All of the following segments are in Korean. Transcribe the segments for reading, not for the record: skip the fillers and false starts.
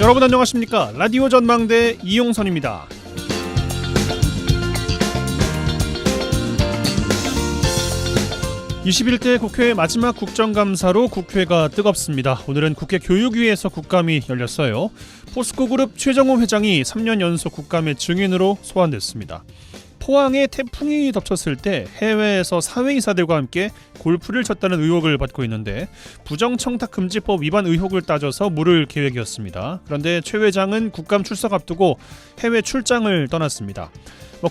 여러분 안녕하십니까? 라디오 전망대 이용선입니다. 21대 국회 마지막 국정감사로 국회가 뜨겁습니다. 오늘은 국회 교육위에서 국감이 열렸어요. 포스코그룹 최정호 회장이 3년 연속 국감의 증인으로 소환됐습니다. 포항에 태풍이 덮쳤을 때 해외에서 사회이사들과 함께 골프를 쳤다는 의혹을 받고 있는데 부정청탁금지법 위반 의혹을 따져서 물을 계획이었습니다. 그런데 최 회장은 국감 출석 앞두고 해외 출장을 떠났습니다.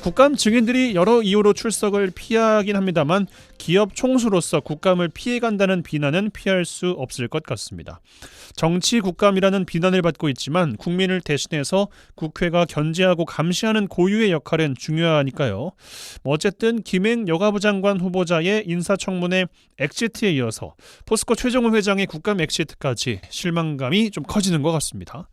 국감 증인들이 여러 이유로 출석을 피하긴 합니다만 기업 총수로서 국감을 피해간다는 비난은 피할 수 없을 것 같습니다. 정치 국감이라는 비난을 받고 있지만 국민을 대신해서 국회가 견제하고 감시하는 고유의 역할은 중요하니까요. 어쨌든 김행 여가부 장관 후보자의 인사청문회 엑시트에 이어서 포스코 최정호 회장의 국감 엑시트까지 실망감이 좀 커지는 것 같습니다.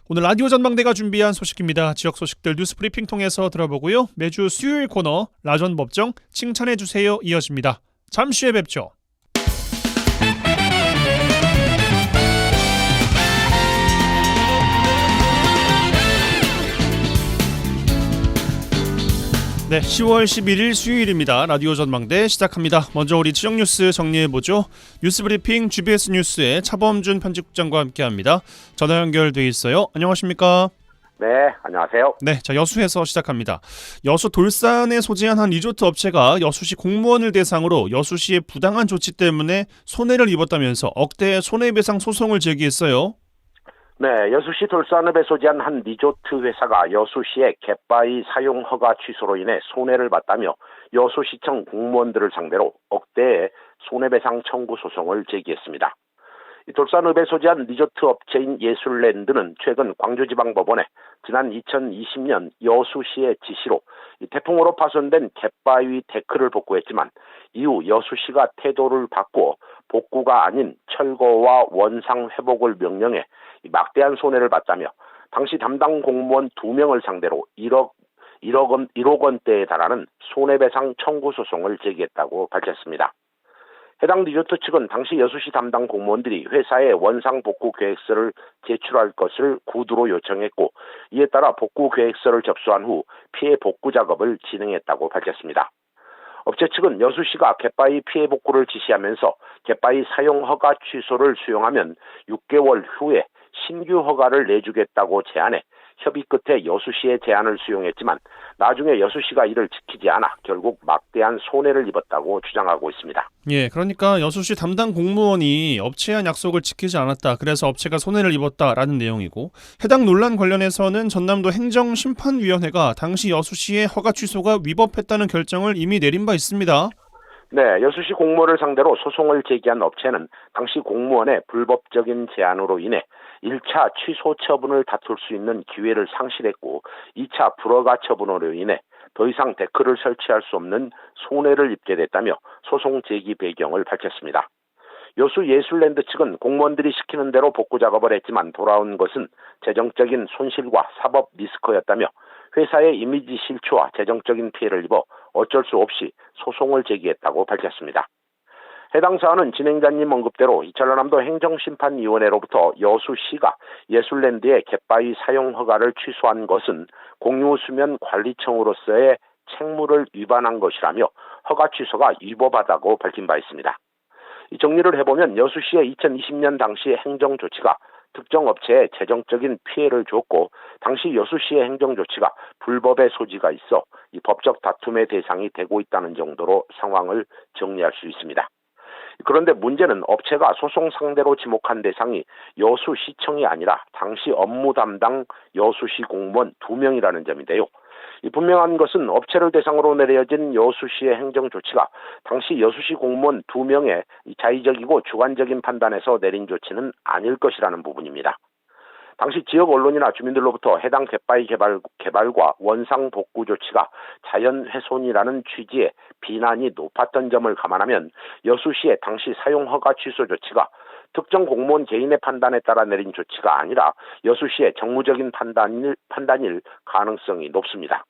오늘 라디오 전망대가 준비한 소식입니다. 지역 소식들 뉴스 브리핑 통해서 들어보고요. 매주 수요일 코너 라전 법정 칭찬해주세요 이어집니다. 잠시 후에 뵙죠. 네, 10월 11일 수요일입니다. 라디오 전망대 시작합니다. 먼저 우리 지역 뉴스 정리해보죠. 뉴스 브리핑 GBS 뉴스의 차범준 편집국장과 함께합니다. 전화 연결돼 있어요. 안녕하십니까? 네, 안녕하세요. 네, 자 여수에서 시작합니다. 여수 돌산에 소재한 한 리조트 업체가 여수시 공무원을 대상으로 여수시의 부당한 조치 때문에 손해를 입었다면서 억대의 손해배상 소송을 제기했어요. 네, 여수시 돌산읍에 소재한 한 리조트 회사가 여수시의 갯바위 사용 허가 취소로 인해 손해를 봤다며 여수시청 공무원들을 상대로 억대의 손해배상 청구 소송을 제기했습니다. 돌산읍에 소재한 리조트 업체인 예술랜드는 최근 광주지방법원에 지난 2020년 여수시의 지시로 태풍으로 파손된 갯바위 데크를 복구했지만 이후 여수시가 태도를 바꾸어 복구가 아닌 철거와 원상 회복을 명령해 막대한 손해를 봤다며 당시 담당 공무원 2명을 상대로 1억 원대에 달하는 손해배상 청구 소송을 제기했다고 밝혔습니다. 해당 리조트 측은 당시 여수시 담당 공무원들이 회사에 원상 복구 계획서를 제출할 것을 구두로 요청했고 이에 따라 복구 계획서를 접수한 후 피해 복구 작업을 진행했다고 밝혔습니다. 업체 측은 여수시가 갯바위 피해 복구를 지시하면서 갯바위 사용 허가 취소를 수용하면 6개월 후에 신규 허가를 내주겠다고 제안해 협의 끝에 여수시의 제안을 수용했지만 나중에 여수시가 이를 지키지 않아 결국 막대한 손해를 입었다고 주장하고 있습니다. 예, 그러니까 여수시 담당 공무원이 업체에 한 약속을 지키지 않았다. 그래서 업체가 손해를 입었다라는 내용이고 해당 논란 관련해서는 전남도 행정심판위원회가 당시 여수시의 허가 취소가 위법했다는 결정을 이미 내린 바 있습니다. 네, 여수시 공무원을 상대로 소송을 제기한 업체는 당시 공무원의 불법적인 제안으로 인해 1차 취소 처분을 다툴 수 있는 기회를 상실했고 2차 불허가 처분으로 인해 더 이상 데크를 설치할 수 없는 손해를 입게 됐다며 소송 제기 배경을 밝혔습니다. 여수 예술랜드 측은 공무원들이 시키는 대로 복구 작업을 했지만 돌아온 것은 재정적인 손실과 사법 리스크였다며 회사의 이미지 실추와 재정적인 피해를 입어 어쩔 수 없이 소송을 제기했다고 밝혔습니다. 해당 사안은 진행자님 언급대로 전라남도 행정심판위원회로부터 여수시가 예술랜드의 갯바위 사용 허가를 취소한 것은 공유수면관리청으로서의 책무를 위반한 것이라며 허가 취소가 위법하다고 밝힌 바 있습니다. 이 정리를 해보면 여수시의 2020년 당시 행정조치가 특정 업체에 재정적인 피해를 줬고 당시 여수시의 행정조치가 불법의 소지가 있어 이 법적 다툼의 대상이 되고 있다는 정도로 상황을 정리할 수 있습니다. 그런데 문제는 업체가 소송 상대로 지목한 대상이 여수시청이 아니라 당시 업무 담당 여수시 공무원 2명이라는 점인데요. 분명한 것은 업체를 대상으로 내려진 여수시의 행정조치가 당시 여수시 공무원 2명의 자의적이고 주관적인 판단에서 내린 조치는 아닐 것이라는 부분입니다. 당시 지역 언론이나 주민들로부터 해당 갯바위 개발과 원상 복구 조치가 자연훼손이라는 취지의 비난이 높았던 점을 감안하면 여수시의 당시 사용 허가 취소 조치가 특정 공무원 개인의 판단에 따라 내린 조치가 아니라 여수시의 정무적인 판단일 가능성이 높습니다.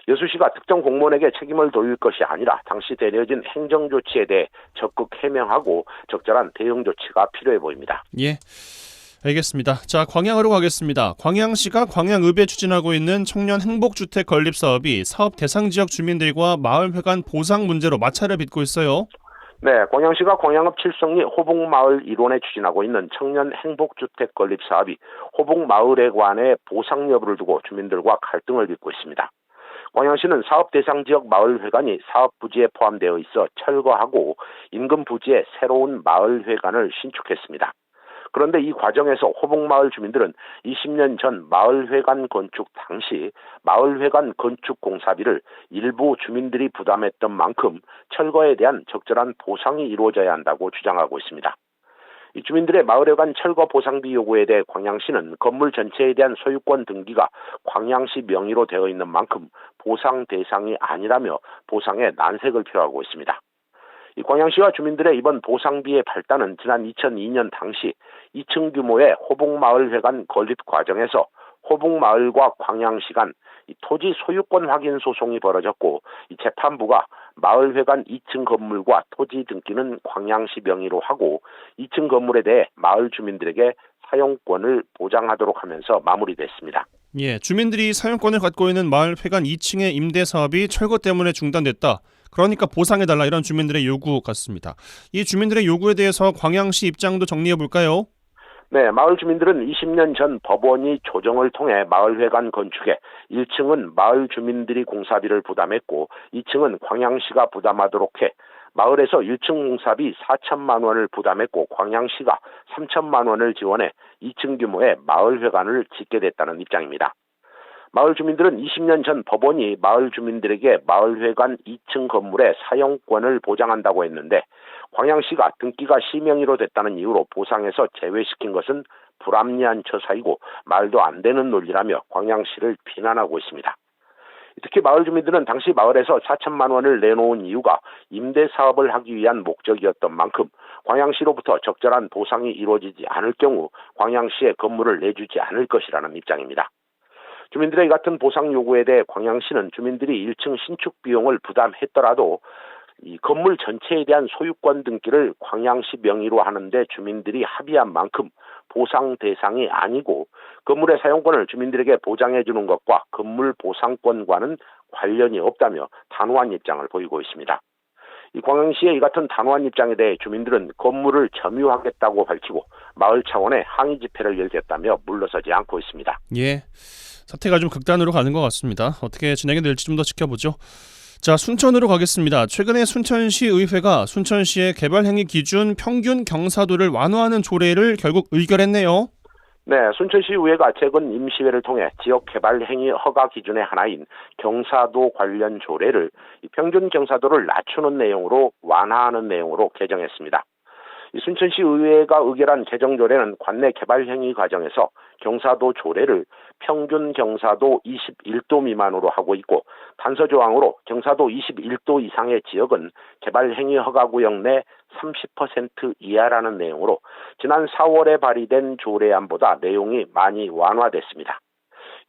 여수시가 특정 공무원에게 책임을 돌릴 것이 아니라 당시 내려진 행정조치에 대해 적극 해명하고 적절한 대응 조치가 필요해 보입니다. 예. 알겠습니다. 자, 광양으로 가겠습니다. 광양시가 광양읍에 추진하고 있는 청년 행복주택 건립 사업이 사업 대상 지역 주민들과 마을회관 보상 문제로 마찰을 빚고 있어요. 네, 광양시가 광양읍 칠성리 호북마을 일원에 추진하고 있는 청년 행복주택 건립 사업이 호북마을회관의 보상 여부를 두고 주민들과 갈등을 빚고 있습니다. 광양시는 사업 대상 지역 마을회관이 사업 부지에 포함되어 있어 철거하고 인근 부지에 새로운 마을회관을 신축했습니다. 그런데 이 과정에서 호북마을 주민들은 20년 전 마을회관 건축 당시 마을회관 건축 공사비를 일부 주민들이 부담했던 만큼 철거에 대한 적절한 보상이 이루어져야 한다고 주장하고 있습니다. 이 주민들의 마을회관 철거 보상비 요구에 대해 광양시는 건물 전체에 대한 소유권 등기가 광양시 명의로 되어 있는 만큼 보상 대상이 아니라며 보상에 난색을 표하고 있습니다. 이 광양시와 주민들의 이번 보상비의 발단은 지난 2002년 당시 2층 규모의 호북마을회관 건립 과정에서 호북마을과 광양시 간 토지 소유권 확인 소송이 벌어졌고 이 재판부가 마을회관 2층 건물과 토지 등기는 광양시 명의로 하고 2층 건물에 대해 마을 주민들에게 사용권을 보장하도록 하면서 마무리됐습니다. 예, 주민들이 사용권을 갖고 있는 마을회관 2층의 임대 사업이 철거 때문에 중단됐다. 그러니까 보상해달라, 이런 주민들의 요구 같습니다. 이 주민들의 요구에 대해서 광양시 입장도 정리해 볼까요? 네, 마을 주민들은 20년 전 법원이 조정을 통해 마을회관 건축에 1층은 마을 주민들이 공사비를 부담했고 2층은 광양시가 부담하도록 해 마을에서 1층 공사비 4천만 원을 부담했고 광양시가 3천만 원을 지원해 2층 규모의 마을회관을 짓게 됐다는 입장입니다. 마을 주민들은 20년 전 법원이 마을 주민들에게 마을회관 2층 건물의 사용권을 보장한다고 했는데 광양시가 등기가 시명의로 됐다는 이유로 보상에서 제외시킨 것은 불합리한 처사이고 말도 안 되는 논리라며 광양시를 비난하고 있습니다. 특히 마을 주민들은 당시 마을에서 4천만 원을 내놓은 이유가 임대 사업을 하기 위한 목적이었던 만큼 광양시로부터 적절한 보상이 이루어지지 않을 경우 광양시에 건물을 내주지 않을 것이라는 입장입니다. 주민들의 이 같은 보상 요구에 대해 광양시는 주민들이 1층 신축 비용을 부담했더라도 이 건물 전체에 대한 소유권 등기를 광양시 명의로 하는데 주민들이 합의한 만큼 보상 대상이 아니고 건물의 사용권을 주민들에게 보장해 주는 것과 건물 보상권과는 관련이 없다며 단호한 입장을 보이고 있습니다. 이 광양시의 이 같은 단호한 입장에 대해 주민들은 건물을 점유하겠다고 밝히고 마을 차원의 항의 집회를 열겠다며 물러서지 않고 있습니다. 예, 사태가 좀 극단으로 가는 것 같습니다. 어떻게 진행이 될지 좀 더 지켜보죠. 자, 순천으로 가겠습니다. 최근에 순천시 의회가 순천시의 개발행위 기준 평균 경사도를 완화하는 조례를 결국 의결했네요. 네, 순천시 의회가 최근 임시회를 통해 지역 개발 행위 허가 기준의 하나인 경사도 관련 조례를 평균 경사도를 낮추는 내용으로 완화하는 내용으로 개정했습니다. 순천시 의회가 의결한 개정 조례는 관내 개발 행위 과정에서 경사도 조례를 평균 경사도 21도 미만으로 하고 있고 단서 조항으로 경사도 21도 이상의 지역은 개발 행위 허가 구역 내 30% 이하라는 내용으로 지난 4월에 발의된 조례안보다 내용이 많이 완화됐습니다.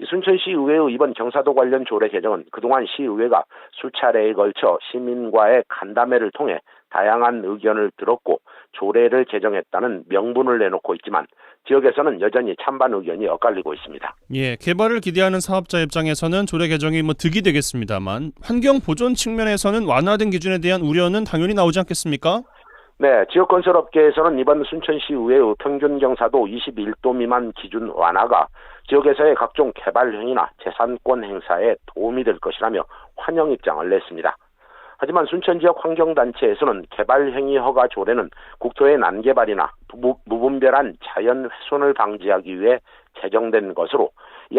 순천시 의회의 이번 경사도 관련 조례 개정은 그동안 시의회가 수차례에 걸쳐 시민과의 간담회를 통해 다양한 의견을 들었고 조례를 개정했다는 명분을 내놓고 있지만 지역에서는 여전히 찬반 의견이 엇갈리고 있습니다. 예, 개발을 기대하는 사업자 입장에서는 조례 개정이 득이 되겠습니다만 환경 보존 측면에서는 완화된 기준에 대한 우려는 당연히 나오지 않겠습니까? 네, 지역건설업계에서는 이번 순천시 의회의 평균 경사도 21도 미만 기준 완화가 지역에서의 각종 개발 행위나 재산권 행사에 도움이 될 것이라며 환영 입장을 냈습니다. 하지만 순천 지역 환경단체에서는 개발행위 허가 조례는 국토의 난개발이나 무분별한 자연 훼손을 방지하기 위해 제정된 것으로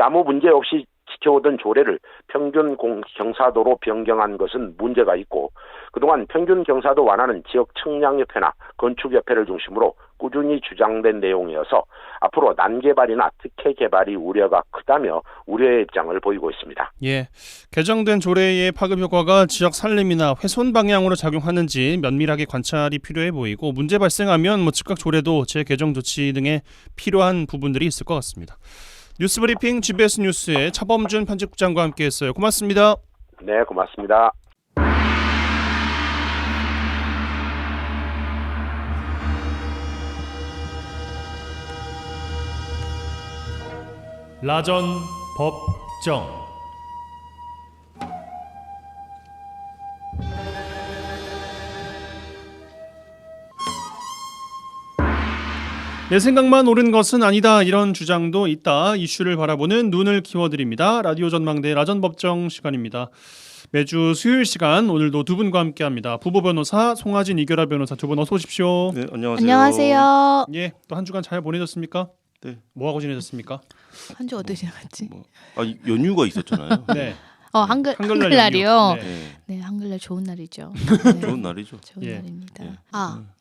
아무 문제 없이 지켜오던 조례를 평균 경사도로 변경한 것은 문제가 있고 그동안 평균 경사도 완화는 지역 측량협회나 건축협회를 중심으로 꾸준히 주장된 내용이어서 앞으로 난개발이나 특혜 개발이 우려가 크다며 우려의 입장을 보이고 있습니다. 예, 개정된 조례의 파급 효과가 지역 산림이나 훼손 방향으로 작용하는지 면밀하게 관찰이 필요해 보이고 문제 발생하면 즉각 조례도 재개정 조치 등에 필요한 부분들이 있을 것 같습니다. 뉴스브리핑 GBS 뉴스의 차범준 편집국장과 함께했어요. 고맙습니다. 네, 고맙습니다. 라전 법정. 내 생각만 옳은 것은 아니다, 이런 주장도 있다. 이슈를 바라보는 눈을 키워드립니다. 라디오 전망대 라전 법정 시간입니다. 매주 수요일 시간 오늘도 두 분과 함께합니다. 부부 변호사 송하진, 이결아 변호사 두 분 어서 오십시오. 네, 안녕하세요. 안녕하세요. 예, 또 한 주간 잘 보내셨습니까? 네. 뭐 하고 지내셨습니까? 한 주 어떻게 지나갔지? 연휴가 있었잖아요. 네. 한글날이요. 연휴. 네. 네, 한글날 좋은 날이죠. 네, 좋은 날이죠. 좋은 예. 날입니다. 예.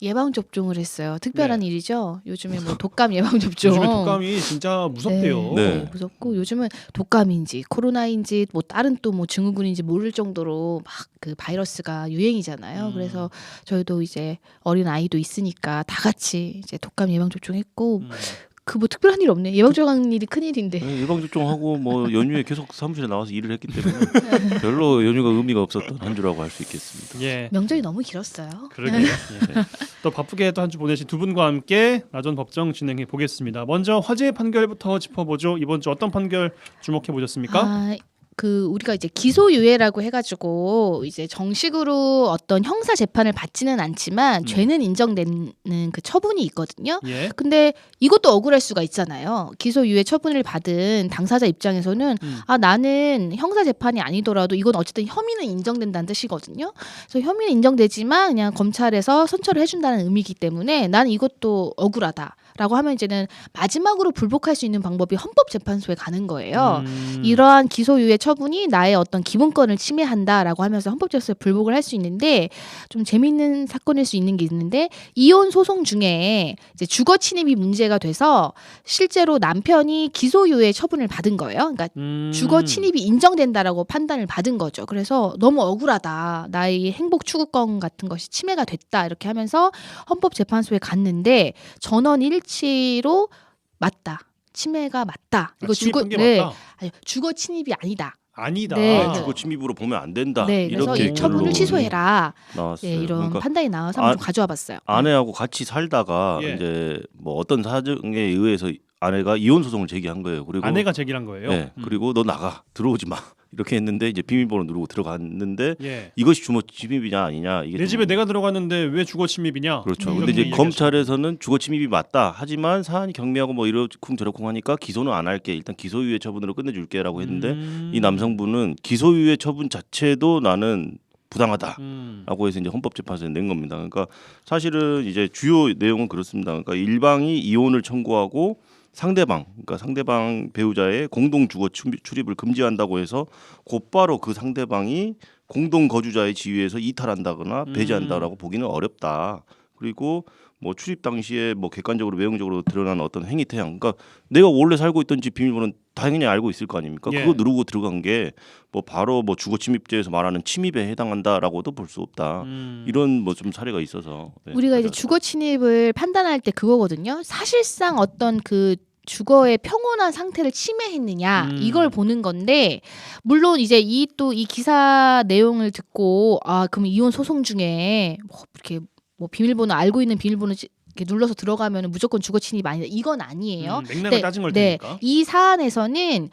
예방 접종을 했어요. 특별한 네. 일이죠. 요즘에 뭐 독감 예방 접종. 요즘에 독감이 진짜 무섭대요. 네. 무섭고 요즘은 독감인지 코로나인지 뭐 다른 또 뭐 증후군인지 모를 정도로 막 그 바이러스가 유행이잖아요. 그래서 저희도 이제 어린 아이도 있으니까 다 같이 이제 독감 예방 접종했고 그 뭐 특별한 일 없네. 예방 접종하는 일이 큰 일인데. 네, 예방접종하고 뭐 연휴에 계속 사무실에 나와서 일을 했기 때문에 별로 연휴가 의미가 없었던 한 주라고 할 수 있겠습니다. 예. 명절이 너무 길었어요. 그러게요. 예. 또 바쁘게 또 한 주 보내신 두 분과 함께 라전 법정 진행해 보겠습니다. 먼저 화재 판결부터 짚어보죠. 이번 주 어떤 판결 주목해 보셨습니까? 우리가 이제 기소유예라고 해가지고 이제 정식으로 어떤 형사 재판을 받지는 않지만 죄는 인정되는 그 처분이 있거든요. 예. 근데 이것도 억울할 수가 있잖아요. 기소유예 처분을 받은 당사자 입장에서는 나는 형사 재판이 아니더라도 이건 어쨌든 혐의는 인정된다는 뜻이거든요. 그래서 혐의는 인정되지만 그냥 검찰에서 선처를 해준다는 의미이기 때문에 난 이것도 억울하다라고 하면 이제는 마지막으로 불복할 수 있는 방법이 헌법재판소에 가는 거예요. 이러한 기소유예 처분이 나의 어떤 기본권을 침해한다라고 하면서 헌법재판소에 불복을 할 수 있는데 좀 재미있는 사건일 수 있는 게 있는데 이혼 소송 중에 이제 주거 침입이 문제가 돼서 실제로 남편이 기소유예 처분을 받은 거예요. 그러니까 주거 침입이 인정된다라고 판단을 받은 거죠. 그래서 너무 억울하다. 나의 행복 추구권 같은 것이 침해가 됐다. 이렇게 하면서 헌법재판소에 갔는데 전원 일치로 맞다. 침해가 맞다. 이거 침입한 게 네. 맞다? 아니, 주거 침입이 아니다. 아니다. 네. 주거 침입으로 보면 안 된다. 네, 그래서 이렇게 이 처분을 결론이 취소해라. 나왔어요. 네, 이런 그러니까 판단이 나와서 한번 좀 가져와 봤어요. 아내하고 같이 살다가 예. 이제 뭐 어떤 사정에 의해서 아내가 이혼 소송을 제기한 거예요. 그리고 아내가 제기한 거예요. 네, 그리고 너 나가 들어오지 마 이렇게 했는데 이제 비밀번호 누르고 들어갔는데 예. 이것이 주거 침입이냐 아니냐 이게 내 집에 내가 들어갔는데 왜 주거 침입이냐? 그렇죠. 이렇게 근데 이제 얘기하시죠. 검찰에서는 주거 침입이 맞다. 하지만 사안이 경미하고 뭐 이러쿵 저러쿵 하니까 기소는 안 할게. 일단 기소유예 처분으로 끝내줄게라고 했는데 이 남성분은 기소유예 처분 자체도 나는 부당하다라고 해서 이제 헌법재판소에 낸 겁니다. 그러니까 사실은 이제 주요 내용은 그렇습니다. 그러니까 일방이 이혼을 청구하고 그러니까 상대방 배우자의 공동 주거 출입을 금지한다고 해서 곧바로 그 상대방이 공동 거주자의 지위에서 이탈한다거나 배제한다라고 보기는 어렵다. 그리고 뭐 출입 당시에 뭐 객관적으로 외형적으로 드러난 어떤 행위 태양, 그러니까 내가 원래 살고 있던 집 비밀번호는 당연히 알고 있을 거 아닙니까? 예. 그거 누르고 들어간 게 뭐 바로 뭐 주거 침입죄에서 말하는 침입에 해당한다라고도 볼 수 없다. 이런 뭐 좀 사례가 있어서 네, 우리가 이제 주거 침입을 판단할 때 그거거든요. 사실상 어떤 그 주거의 평온한 상태를 침해했느냐 이걸 보는 건데 물론 이제 이 기사 내용을 듣고 그럼 이혼 소송 중에 뭐 이렇게 뭐 비밀번호 알고 있는 비밀번호 이렇게 눌러서 들어가면 무조건 주거 침입 아니다. 이건 아니에요. 맥락을 따진 걸 네, 테니까. 이 사안에서는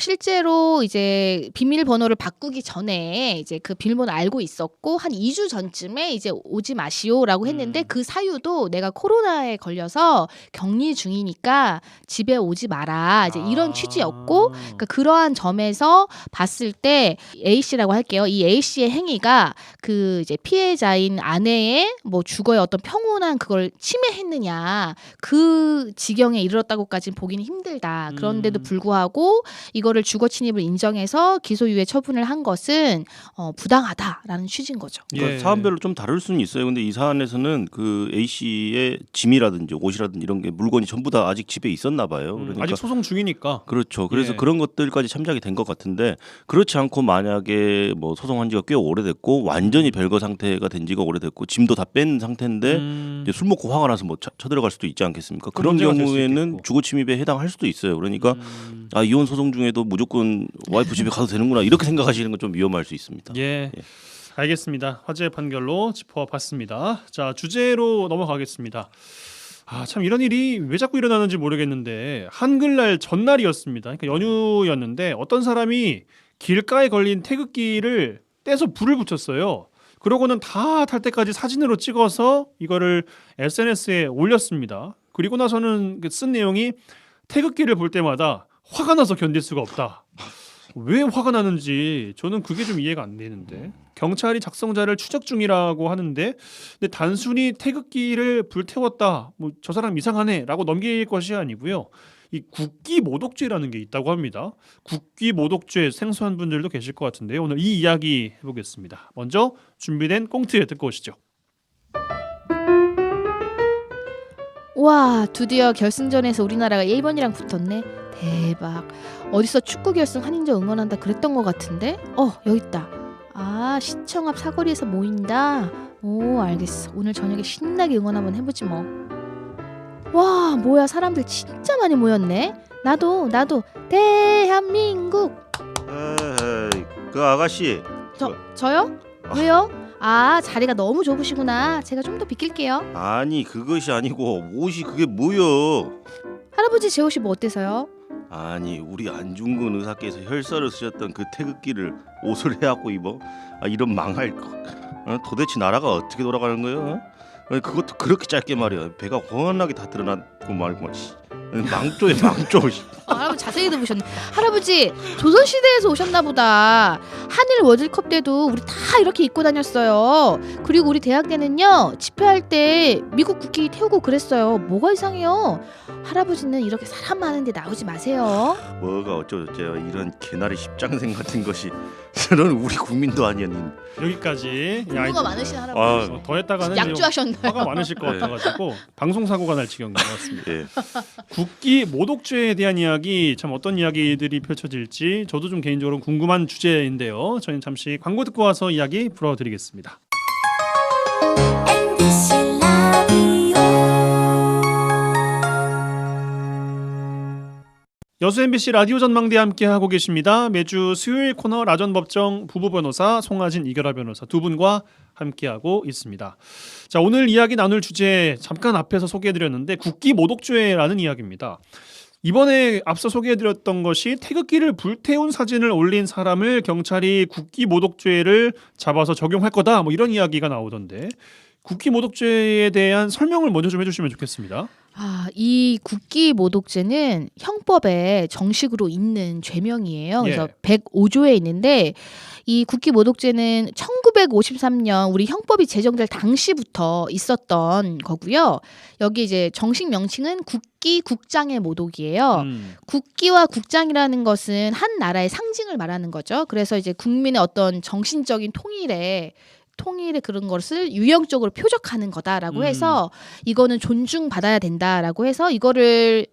실제로 이제 비밀번호를 바꾸기 전에 이제 그 비밀번호 알고 있었고 한 2주 전쯤에 이제 오지 마시오라고 했는데 그 사유도 내가 코로나에 걸려서 격리 중이니까 집에 오지 마라. 이제 이런 취지였고 그러니까 그러한 점에서 봤을 때 A 씨라고 할게요. 이 A 씨의 행위가 그 이제 피해자인 아내의 뭐 주거의 어떤 평온한 그걸 침해했느냐 그 지경에 이르렀다고까지는 보기는 힘들다. 그런데도 불구하고 이거를 주거 침입을 인정해서 기소유예 처분을 한 것은 부당하다라는 취지인 거죠. 그러니까 예. 사안별로 좀 다를 수는 있어요. 근데 이 사안에서는 그 A 씨의 짐이라든지 옷이라든지 이런 게 물건이 전부 다 아직 집에 있었나 봐요. 그러니까 아직 소송 중이니까. 그렇죠. 그래서 예. 그런 것들까지 참작이 된 것 같은데 그렇지 않고 만약에 뭐 소송한 지가 꽤 오래됐고 완전히 별거 상태가 된 지가 오래됐고 짐도 다 뺀 상태인데 이제 술 먹고 화가 나서 뭐 쳐들어갈 수도 있지 않겠습니까? 그런 문제가 될 수도 경우에는 있겠고. 주거 침입에 해당할 수도 있어요. 그러니까 이혼 소송 중에도 무조건 와이프 집에 가도 되는구나 이렇게 생각하시는 건 좀 위험할 수 있습니다. 예. 알겠습니다. 화재 판결로 짚어봤습니다. 자, 주제로 넘어가겠습니다. 참 이런 일이 왜 자꾸 일어나는지 모르겠는데 한글날 전날이었습니다. 그러니까 연휴였는데 어떤 사람이 길가에 걸린 태극기를 떼서 불을 붙였어요. 그러고는 다 탈 때까지 사진으로 찍어서 이거를 SNS에 올렸습니다. 그리고 나서는 쓴 내용이 태극기를 볼 때마다 화가 나서 견딜 수가 없다. 왜 화가 나는지 저는 그게 좀 이해가 안 되는데 경찰이 작성자를 추적 중이라고 하는데 근데 단순히 태극기를 불태웠다 뭐 저 사람 이상하네라고 넘길 것이 아니고요. 이 국기 모독죄라는 게 있다고 합니다. 국기 모독죄 생소한 분들도 계실 것 같은데요. 오늘 이 이야기 해보겠습니다. 먼저 준비된 꽁트 듣고 오시죠. 와, 드디어 결승전에서 우리나라가 일본이랑 붙었네. 대박. 어디서 축구 결승 한인전 응원한다 그랬던 것 같은데? 여기 있다. 아, 시청 앞 사거리에서 모인다. 오, 알겠어. 오늘 저녁에 신나게 응원 한번 해보지 뭐. 와, 뭐야, 사람들 진짜 많이 모였네. 나도 대한민국. 에이, 그 아가씨. 저요? 왜요? 아, 자리가 너무 좁으시구나. 제가 좀 더 비킬게요. 아니 그것이 아니고 옷이 그게 뭐여? 할아버지 제 옷이 뭐 어때서요? 아니 우리 안중근 의사께서 혈서를 쓰셨던 그 태극기를 옷을 해갖고 입어? 이런 망할 거. 도대체 나라가 어떻게 돌아가는 거예요? 그것도 그렇게 짧게 말이야. 배가 훤하게 다 드러나고 말고 망조에 망조. 할아버지 자세히 들으셨네. 할아버지 조선시대에서 오셨나 보다. 한일 월드컵 때도 우리 다 이렇게 입고 다녔어요. 그리고 우리 대학 때는요 집회할 때 미국 국기 태우고 그랬어요. 뭐가 이상해요? 할아버지는 이렇게 사람 많은데 나오지 마세요. 뭐가 어쩌고저쩌 이런 개나리 십장생 같은 것이 저는 우리 국민도 아니야. 여기까지. 분노가 많으신 할아버지. 더 했다가는 약주하셨나요? 화가 많으실 것 같아가지고 방송 사고가 날 지경인 것 같습니다. 예. 국기 모독죄에 대한 이야기 참 어떤 이야기들이 펼쳐질지 저도 좀 개인적으로 궁금한 주제인데요. 저희는 잠시 광고 듣고 와서 이야기 풀어드리겠습니다. MBC 라디오 여수 MBC 라디오 전망대 함께 하고 계십니다. 매주 수요일 코너 라전법정 부부 변호사 송하진 이결아 변호사 두 분과 함께하고 있습니다. 자, 오늘 이야기 나눌 주제 잠깐 앞에서 소개해드렸는데 국기 모독죄라는 이야기입니다. 이번에 앞서 소개해드렸던 것이 태극기를 불태운 사진을 올린 사람을 경찰이 국기 모독죄를 잡아서 적용할 거다 뭐 이런 이야기가 나오던데 국기 모독죄에 대한 설명을 먼저 좀 해주시면 좋겠습니다. 이 국기 모독죄는 형법에 정식으로 있는 죄명이에요. 그래서 105조에 있는데 이 국기 모독죄는 1953년 우리 형법이 제정될 당시부터 있었던 거고요. 여기 이제 정식 명칭은 국기 국장의 모독이에요. 국기와 국장이라는 것은 한 나라의 상징을 말하는 거죠. 그래서 이제 국민의 어떤 정신적인 통일의 그런 것을 유형적으로 표적하는 거다라고 해서 이거는 존중받아야 된다라고 해서 이거를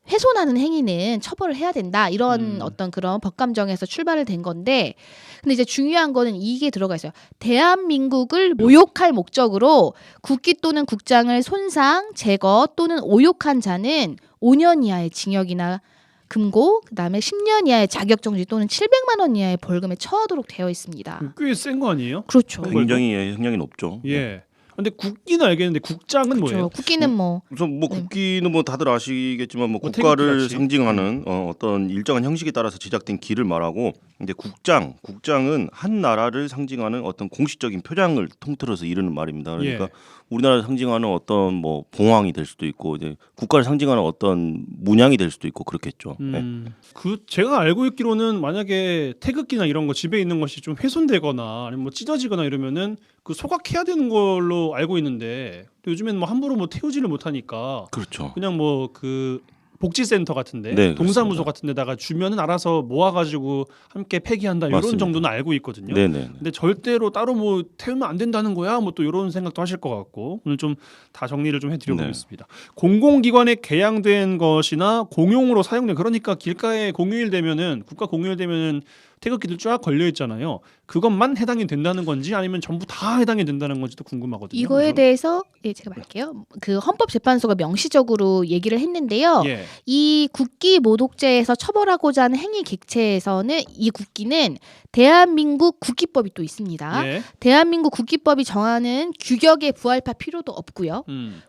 훼손하는 행위는 처벌을 해야 된다 이런 어떤 그런 법감정에서 출발을 된 건데 근데 이제 중요한 거는 이게 들어가 있어요. 대한민국을 모욕할 목적으로 국기 또는 국장을 손상, 제거 또는 오욕한 자는 5년 이하의 징역이나 금고, 그다음에 10년 이하의 자격정지 또는 700만 원 이하의 벌금에 처하도록 되어 있습니다. 꽤 센 거 아니에요? 그렇죠. 굉장히 형량이 높죠. 예. 근데 국기는 알겠는데 국장은 그렇죠. 뭐예요? 국기는 뭐 우선 뭐 국기는 뭐 다들 아시겠지만 뭐 태극기같이. 국가를 상징하는 어떤 일정한 형식에 따라서 제작된 기를 말하고, 근데 국장은 한 나라를 상징하는 어떤 공식적인 표장을 통틀어서 이르는 말입니다. 그러니까 우리나라를 상징하는 어떤 뭐 봉황이 될 수도 있고 이제 국가를 상징하는 어떤 문양이 될 수도 있고 그렇겠죠. 그 제가 알고 있기로는 만약에 태극기나 이런 거 집에 있는 것이 좀 훼손되거나 아니면 뭐 찢어지거나 이러면은 그 소각해야 되는 걸로 알고 있는데 요즘엔 뭐 함부로 뭐 태우지를 못하니까 그렇죠. 그냥 뭐 그 복지센터 같은데 네, 동사무소 그렇습니다. 같은 데다가 주면은 알아서 모아가지고 함께 폐기한다 이런 맞습니다. 정도는 알고 있거든요. 네네. 근데 절대로 따로 뭐 태우면 안 된다는 거야 뭐 또 이런 생각도 하실 것 같고 오늘 좀 다 정리를 좀 해드려보겠습니다. 공공기관에 개양된 것이나 공용으로 사용된 그러니까 길가에 공휴일 되면은 국가 공휴일 되면은 태극기들 쫙 걸려 있잖아요. 그것만 해당이 된다는 건지 아니면 전부 다 해당이 된다는 건지도 궁금하거든요. 이거에 대해서 제가 말할게요. 그 헌법재판소가 명시적으로 얘기를 했는데요. 예. 이 국기 모독죄에서 처벌하고자 하는 행위 객체에서는 이 국기는 대한민국 국기법이 또 있습니다. 예. 대한민국 국기법이 정하는 규격에 부합할 필요도 없고요.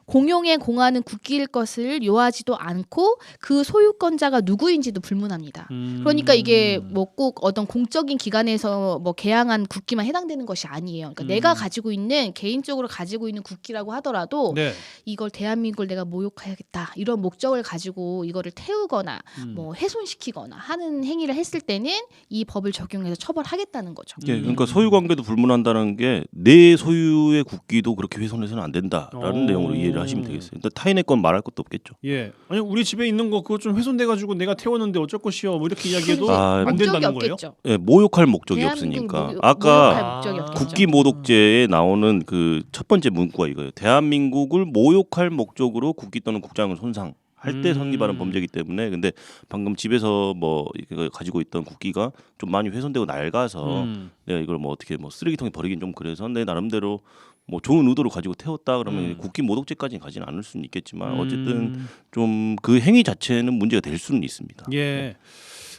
공용에 공하는 국기일 것을 요하지도 않고 그 소유권자가 누구인지도 불문합니다. 그러니까 이게 뭐 꼭 어떤 공적인 기관에서 뭐 개항한 국기만 해당되는 것이 아니에요. 그러니까 내가 가지고 있는 개인적으로 가지고 있는 국기라고 하더라도 네. 이걸 대한민국을 내가 모욕해야겠다 이런 목적을 가지고 이거를 태우거나 뭐 훼손시키거나 하는 행위를 했을 때는 이 법을 적용해서 처벌하겠다는 거죠. 예, 그러니까 소유 관계도 불문한다는 게 내 소유의 국기도 그렇게 훼손해서는 안 된다라는 내용으로 이해를 하시면 되겠어요. 일단 타인의 건 말할 것도 없겠죠. 예. 아니 우리 집에 있는 거 그거 좀 훼손돼 가지고 내가 태웠는데 어쩔 것이요. 뭐 이렇게 이야기해도 아, 안 목적이 된다는 거예요? 없겠죠. 예, 모욕할 목적이 대한민국 없으니까. 모욕할 아까 목적이 없겠죠. 국기 모독죄에 나오는 그 첫 번째 문구가 이거예요. 대한민국을 모욕할 목적으로 국기 또는 국장을 손상할 때 성립하는 범죄이기 때문에 근데 방금 집에서 뭐 이거 가지고 있던 국기가 좀 많이 훼손되고 낡아서 내가 이걸 뭐 어떻게 뭐 쓰레기통에 버리긴 좀 그래서 내 나름대로 뭐 좋은 의도로 가지고 태웠다 그러면 국기 모독죄까지는 가지는 않을 수는 있겠지만 어쨌든 좀 그 행위 자체는 문제가 될 수는 있습니다. 예.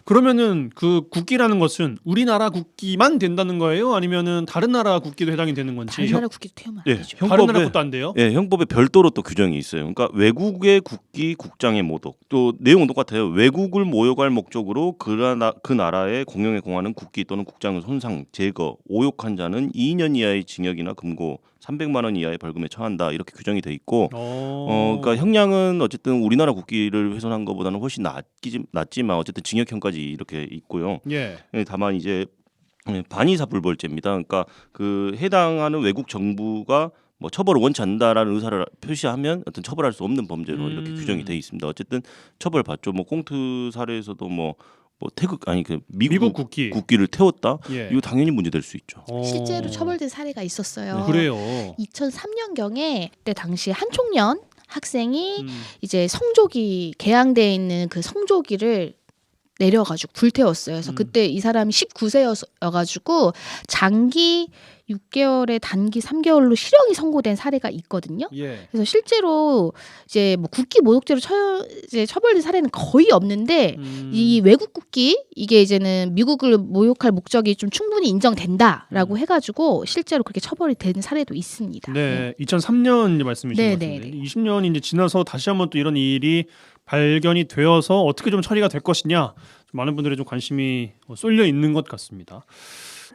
그러면은 그 국기라는 것은 우리나라 국기만 된다는 거예요? 아니면은 다른 나라 국기도 해당이 되는 건지? 다른 나라 국기도 태우면 안 예, 되죠. 다른 나라 것도 안 돼요? 예, 형법에 별도로 또 규정이 있어요. 그러니까 외국의 국기, 국장의 모독. 또 내용은 똑같아요. 외국을 모욕할 목적으로 그 나라의 공용에 공하는 국기 또는 국장을 손상, 제거, 오욕한 자는 2년 이하의 징역이나 금고 300만 원 이하의 벌금에 처한다. 이렇게 규정이 돼 있고 그러니까 형량은 어쨌든 우리나라 국기를 훼손한 것보다는 훨씬 낮지만 어쨌든 징역형까지 이렇게 있고요. 예. 예, 다만 이제 반의사불벌죄입니다. 그러니까 그 해당하는 외국 정부가 뭐 처벌을 원치 않는다라는 의사를 표시하면 어떤 처벌할 수 없는 범죄로 이렇게 규정이 돼 있습니다. 어쨌든 처벌받죠. 뭐 꽁트 사례에서도 뭐 태극 아니 그 미국 국기. 국기를 태웠다. 예. 이거 당연히 문제될 수 있죠. 실제로 처벌된 사례가 있었어요. 그래요. 2003년경에 그때 당시 한 총련 학생이 이제 성조기 개항되어 있는 그 성조기를 내려가지고 불태웠어요. 그래서 그때 이 사람이 19세여가지고 장기 6개월에 단기 3개월로 실형이 선고된 사례가 있거든요. 예. 그래서 실제로 이제 뭐 국기 모독죄로 이제 처벌된 사례는 거의 없는데 이 외국 국기 이게 이제는 미국을 모욕할 목적이 좀 충분히 인정된다라고 해가지고 실제로 그렇게 처벌이 된 사례도 있습니다. 네, 2003년 이제 말씀이신 네, 것 같은데 네, 네. 20년이 이제 지나서 다시 한번 또 이런 일이 발견이 되어서 어떻게 좀 처리가 될 것이냐 좀 많은 분들의 좀 관심이 쏠려 있는 것 같습니다.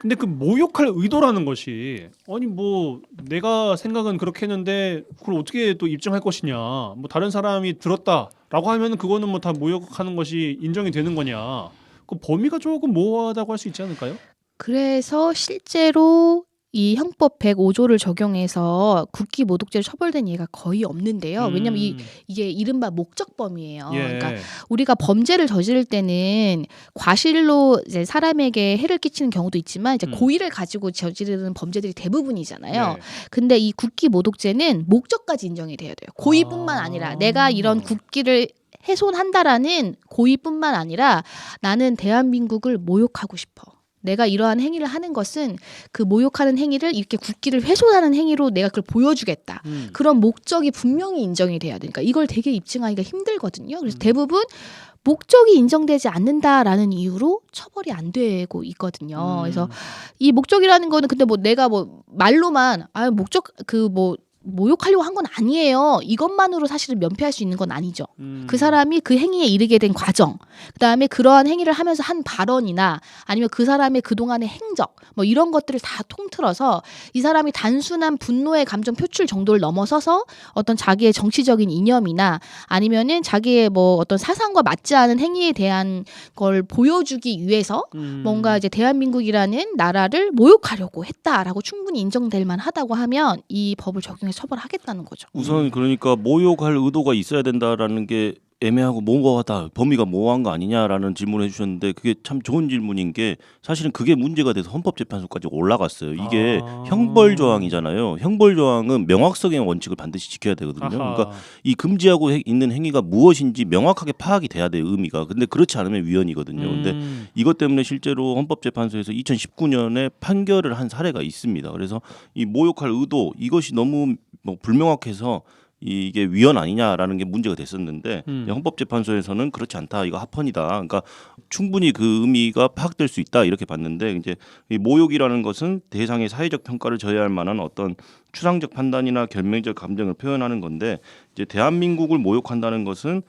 근데 그 모욕할 의도라는 것이 아니 뭐 내가 생각은 그렇게 했는데 그걸 어떻게 또 입증할 것이냐 뭐 다른 사람이 들었다라고 하면 그거는 뭐 다 모욕하는 것이 인정이 되는 거냐 그 범위가 조금 모호하다고 할 수 있지 않을까요? 그래서 실제로 이 형법 105조를 적용해서 국기 모독죄로 처벌된 예가 거의 없는데요. 왜냐하면 이게 이른바 목적범이에요. 예. 그러니까 우리가 범죄를 저지를 때는 과실로 이제 사람에게 해를 끼치는 경우도 있지만 이제 고의를 가지고 저지르는 범죄들이 대부분이잖아요. 네. 근데 이 국기 모독죄는 목적까지 인정이 돼야 돼요. 고의뿐만 아니라 내가 이런 국기를 훼손한다라는 고의뿐만 아니라 나는 대한민국을 모욕하고 싶어. 내가 이러한 행위를 하는 것은 그 모욕하는 행위를 이렇게 국기를 훼손하는 행위로 내가 그걸 보여주겠다. 그런 목적이 분명히 인정이 돼야 되니까 이걸 되게 입증하기가 힘들거든요. 그래서 대부분 목적이 인정되지 않는다라는 이유로 처벌이 안 되고 있거든요. 그래서 이 목적이라는 거는 근데 뭐 내가 뭐 말로만 목적 그 뭐 모욕하려고 한 건 아니에요. 이것만으로 사실은 면피할 수 있는 건 아니죠. 그 사람이 그 행위에 이르게 된 과정, 그다음에 그러한 행위를 하면서 한 발언이나 아니면 그 사람의 그동안의 행적 뭐 이런 것들을 다 통틀어서 이 사람이 단순한 분노의 감정 표출 정도를 넘어서서 어떤 자기의 정치적인 이념이나 아니면은 자기의 뭐 어떤 사상과 맞지 않은 행위에 대한 걸 보여주기 위해서 뭔가 이제 대한민국이라는 나라를 모욕하려고 했다라고 충분히 인정될 만하다고 하면 이 법을 적용해서 처벌하겠다는 거죠. 우선 그러니까 모욕할 의도가 있어야 된다라는 게 애매하고 모호하다. 범위가 모호한 거 아니냐라는 질문을 해주셨는데 그게 참 좋은 질문인 게 사실은 그게 문제가 돼서 헌법재판소까지 올라갔어요. 이게 형벌 조항이잖아요. 형벌 조항은 명확성의 원칙을 반드시 지켜야 되거든요. 그러니까 이 금지하고 있는 행위가 무엇인지 명확하게 파악이 돼야 돼요. 의미가. 근데 그렇지 않으면 위헌이거든요. 근데 이것 때문에 실제로 헌법재판소에서 2019년에 판결을 한 사례가 있습니다. 그래서 이 모욕할 의도 이것이 너무 뭐 불명확해서 이게 위헌 아니냐라는 게 문제가 됐었는데 헌법재판소에서는 그렇지 않다. 이거 합헌이다. 그러니까 충분히 그 의미가 파악될 수 있다. 이렇게 봤는데 이제 이 모욕이라는 것은 대상의 사회적 평가를 저해할 만한 어떤 추상적 판단이나 결명적 감정을 표현하는 건데 이제 대한민국을 모욕한다는 것은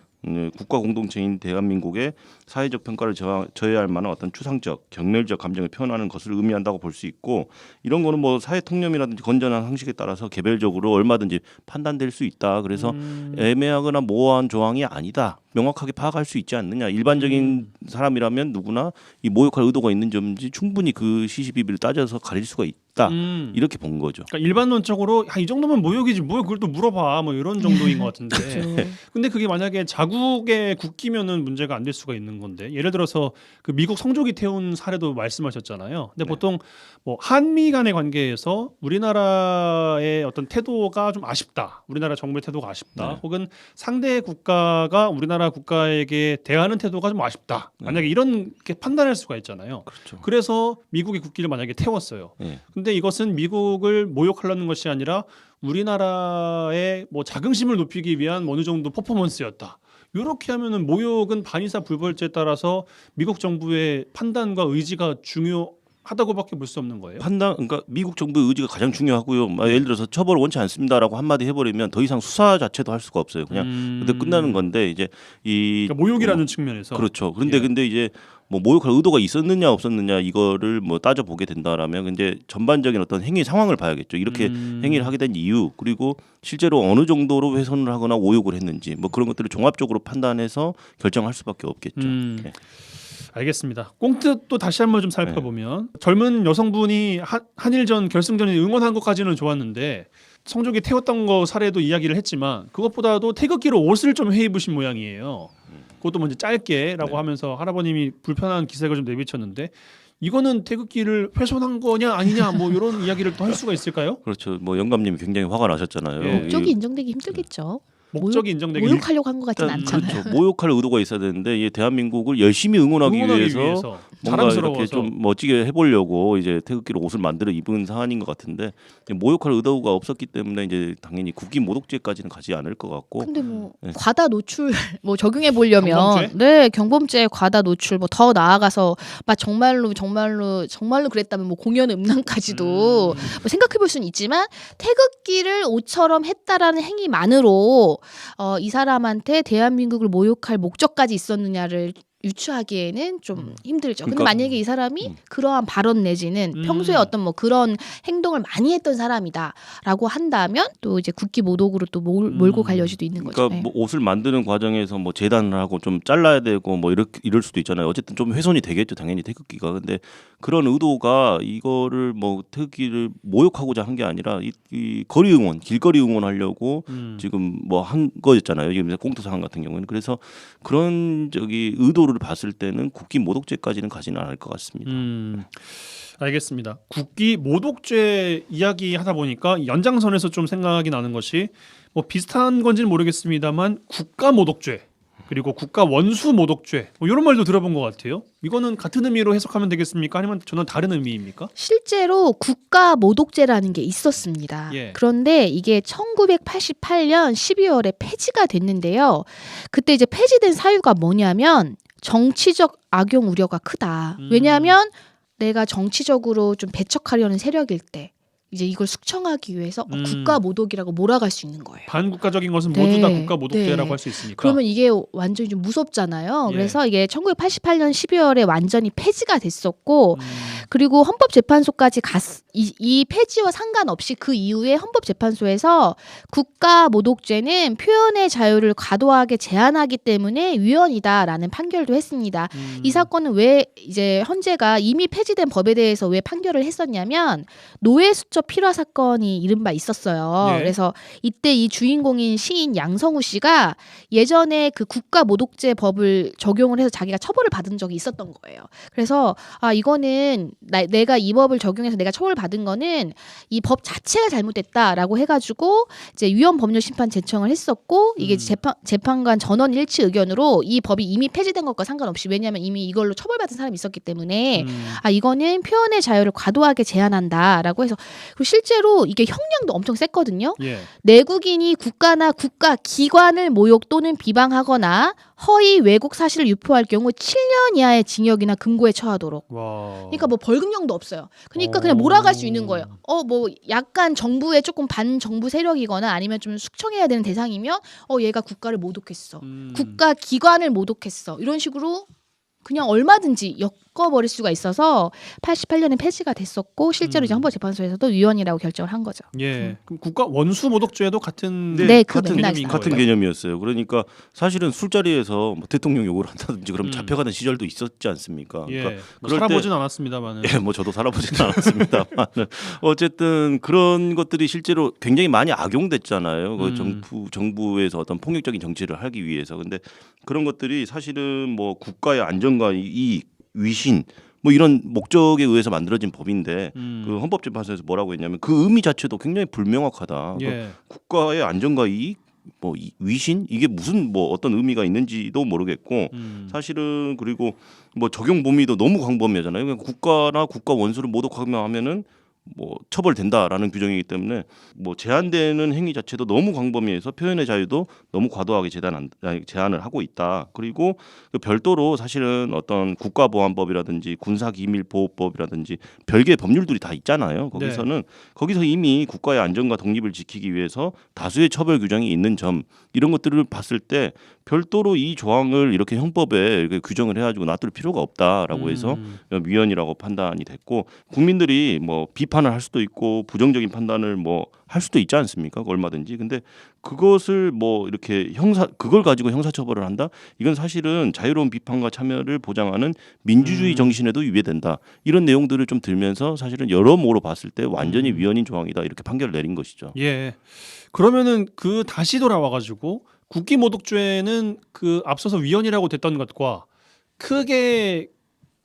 국가 공동체인 대한민국의 사회적 평가를 저해할 만한 어떤 추상적, 경멸적 감정을 표현하는 것을 의미한다고 볼 수 있고 이런 거는 뭐 사회 통념이라든지 건전한 상식에 따라서 개별적으로 얼마든지 판단될 수 있다. 그래서 애매하거나 모호한 조항이 아니다. 명확하게 파악할 수 있지 않느냐. 일반적인 사람이라면 누구나 이 모욕할 의도가 있는지 없는지 충분히 그 시시비비를 따져서 가릴 수가 있다. 이렇게 본 거죠. 그러니까 일반론적으로 이 정도면 모욕이지 뭐 그걸 또 물어봐 뭐 이런 정도인 것 같은데. 근데 그게 만약에 자국에 국기면은 문제가 안 될 수가 있는 건데 예를 들어서 그 미국 성조기 태운 사례도 말씀하셨잖아요. 근데 보통 뭐 한미 간의 관계에서 우리나라의 어떤 태도가 좀 아쉽다. 우리나라 정부의 태도가 아쉽다. 혹은 상대 국가가 우리나라 국가에게 대하는 태도가 좀 아쉽다. 만약에 이렇게 판단할 수가 있잖아요. 그렇죠. 그래서 미국의 국기를 만약에 태웠어요. 근데 이것은 미국을 모욕하려는 것이 아니라 우리나라의 뭐 자긍심을 높이기 위한 어느 정도 퍼포먼스였다. 이렇게 하면은 모욕은 반의사 불벌죄에 따라서 미국 정부의 판단과 의지가 중요하다고밖에 볼 수 없는 거예요. 그러니까 미국 정부의 의지가 가장 중요하고요. 예를 들어서 처벌을 원치 않습니다라고 한마디 해버리면 더 이상 수사 자체도 할 수가 없어요. 그냥 그때 끝나는 건데 이제 이 그러니까 모욕이라는 측면에서 그렇죠. 근데 이제 뭐 모욕할 의도가 있었느냐 없었느냐 이거를 뭐 따져 보게 된다라면 이제 전반적인 어떤 행위 상황을 봐야겠죠. 이렇게 행위를 하게 된 이유 그리고 실제로 어느 정도로 훼손을 하거나 오욕을 했는지 뭐 그런 것들을 종합적으로 판단해서 결정할 수밖에 없겠죠. 네. 알겠습니다. 꽁트 또 다시 한번 좀 살펴보면 젊은 여성분이 한일전 결승전에 응원한 것까지는 좋았는데 성조기 태웠던 거 사례도 이야기를 했지만 그것보다도 태극기로 옷을 좀 해입으신 모양이에요. 그것도 먼저 짧게라고 하면서 할아버님이 불편한 기색을 좀 내비쳤는데 이거는 태극기를 훼손한 거냐 아니냐 뭐 이런 이야기를 또 할 수가 있을까요? 그렇죠. 뭐 영감님이 굉장히 화가 나셨잖아요. 목적이 인정되기 힘들겠죠. 목적이 인정되기 모욕하려고 한 것 같지는 않잖아요. 그렇죠. 모욕할 의도가 있어야 되는데 이 대한민국을 열심히 응원하기 위해서 뭔가 자랑스러워서. 이렇게 좀 멋지게 해보려고 이제 태극기로 옷을 만들어 입은 사안인 것 같은데 모욕할 의도가 없었기 때문에 이제 당연히 국기 모독죄까지는 가지 않을 것 같고. 근데 뭐 과다 노출 뭐 적용해 보려면 경범죄? 경범죄 과다 노출 뭐 더 나아가서 막 정말로 그랬다면 뭐 공연 음란까지도 뭐 생각해 볼 수는 있지만 태극기를 옷처럼 했다라는 행위만으로 이 사람한테 대한민국을 모욕할 목적까지 있었느냐를 유추하기에는 좀 힘들죠. 근데 그러니까, 만약에 이 사람이 그러한 발언 내지는 평소에 어떤 뭐 그런 행동을 많이 했던 사람이다라고 한다면 또 이제 국기 모독으로 또 몰고 갈 여지도 있는 거죠. 그러니까 뭐 옷을 만드는 과정에서 뭐 재단을 하고 좀 잘라야 되고 뭐 이럴 수도 있잖아요. 어쨌든 좀 훼손이 되겠죠, 당연히 태극기가. 근데 그런 의도가 이거를 뭐 태극기를 모욕하고자 한 게 아니라 이 거리 응원, 길거리 응원하려고 지금 뭐 한 거였잖아요. 지금 꽁트 상황 같은 경우는. 그래서 그런 의도를 봤을 때는 국기 모독죄까지는 가지는 않을 것 같습니다. 알겠습니다. 국기 모독죄 이야기 하다 보니까 연장선에서 좀 생각이 나는 것이 뭐 비슷한 건지는 모르겠습니다만 국가 모독죄 그리고 국가 원수 모독죄 뭐 이런 말도 들어본 것 같아요. 이거는 같은 의미로 해석하면 되겠습니까? 아니면 전혀 다른 의미입니까? 실제로 국가 모독죄라는 게 있었습니다. 그런데 이게 1988년 12월에 폐지가 됐는데요. 그때 이제 폐지된 사유가 뭐냐면 정치적 악용 우려가 크다. 왜냐하면 내가 정치적으로 좀 배척하려는 세력일 때 이제 이걸 숙청하기 위해서 국가 모독이라고 몰아갈 수 있는 거예요. 반국가적인 것은 모두 다 국가 모독죄라고 할 수 있으니까. 그러면 이게 완전히 좀 무섭잖아요. 그래서 이게 1988년 12월에 완전히 폐지가 됐었고 그리고 헌법재판소까지 이 폐지와 상관없이 그 이후에 헌법재판소에서 국가모독죄는 표현의 자유를 과도하게 제한하기 때문에 위헌이다라는 판결도 했습니다. 이 사건은 왜 이제 헌재가 이미 폐지된 법에 대해서 왜 판결을 했었냐면 노예수첩 필화 사건이 이른바 있었어요. 네. 그래서 이때 이 주인공인 시인 양성우 씨가 예전에 그 국가모독죄 법을 적용을 해서 자기가 처벌을 받은 적이 있었던 거예요. 그래서 이거는 내가 이 법을 적용해서 내가 처벌받은 거는 이 법 자체가 잘못됐다라고 해가지고 이제 위헌법률심판 제청을 했었고 이게 재판관 전원 일치 의견으로 이 법이 이미 폐지된 것과 상관없이 왜냐하면 이미 이걸로 처벌받은 사람이 있었기 때문에 이거는 표현의 자유를 과도하게 제한한다라고 해서 그리고 실제로 이게 형량도 엄청 셌거든요. 예. 내국인이 국가나 국가 기관을 모욕 또는 비방하거나 허위 왜곡 사실을 유포할 경우 7년 이하의 징역이나 금고에 처하도록. 와. 그러니까 뭐 벌금형도 없어요. 그러니까 그냥 몰아갈 수 있는 거예요. 뭐 약간 정부에 조금 반정부 세력이거나 아니면 좀 숙청해야 되는 대상이면 얘가 국가를 모독했어. 국가 기관을 모독했어. 이런 식으로 그냥 얼마든지 엮어버릴 수가 있어서 88년에 폐지가 됐었고 실제로 이제 헌법재판소에서도 위헌이라고 결정을 한 거죠. 예. 그럼 국가 원수 모독죄도 같은 네, 그 같은 맥락인 같은 거예요. 개념이었어요. 그러니까 사실은 술자리에서 뭐 대통령 욕을 한다든지 그럼 음. 잡혀가는 시절도 있었지 않습니까? 예. 그러니까 뭐 그럴 살아보진 않았습니다만은. 예, 뭐 저도 살아보지는 않았습니다만 어쨌든 그런 것들이 실제로 굉장히 많이 악용됐잖아요. 그 정부에서 어떤 폭력적인 정치를 하기 위해서. 근데 그런 것들이 사실은 뭐 국가의 안전과 이익, 위신 뭐 이런 목적에 의해서 만들어진 법인데 그 헌법재판소에서 뭐라고 했냐면 그 의미 자체도 굉장히 불명확하다. 예. 국가의 안전과 이익, 뭐 위신 이게 무슨 뭐 어떤 의미가 있는지도 모르겠고 사실은 그리고 뭐 적용 범위도 너무 광범위하잖아요. 그러니까 국가나 국가 원수를 모독하면은 뭐 처벌된다라는 규정이기 때문에 뭐 제한되는 행위 자체도 너무 광범위해서 표현의 자유도 너무 과도하게 제한을 하고 있다. 그리고 그 별도로 사실은 어떤 국가보안법이라든지 군사기밀보호법이라든지 별개의 법률들이 다 있잖아요. 거기서는 거기서 이미 국가의 안전과 독립을 지키기 위해서 다수의 처벌 규정이 있는 점 이런 것들을 봤을 때 별도로 이 조항을 이렇게 형법에 이렇게 규정을 해가지고 놔둘 필요가 없다라고 해서 위헌이라고 판단이 됐고 국민들이 뭐 비판을 할 수도 있고 부정적인 판단을 뭐 할 수도 있지 않습니까? 얼마든지. 근데 그것을 뭐 이렇게 그걸 가지고 형사처벌을 한다? 이건 사실은 자유로운 비판과 참여를 보장하는 민주주의 정신에도 위배된다. 이런 내용들을 좀 들면서 사실은 여러모로 봤을 때 완전히 위헌인 조항이다. 이렇게 판결을 내린 것이죠. 예. 그러면은 그 다시 돌아와가지고 국기모독죄는 그 앞서서 위헌이라고 됐던 것과 크게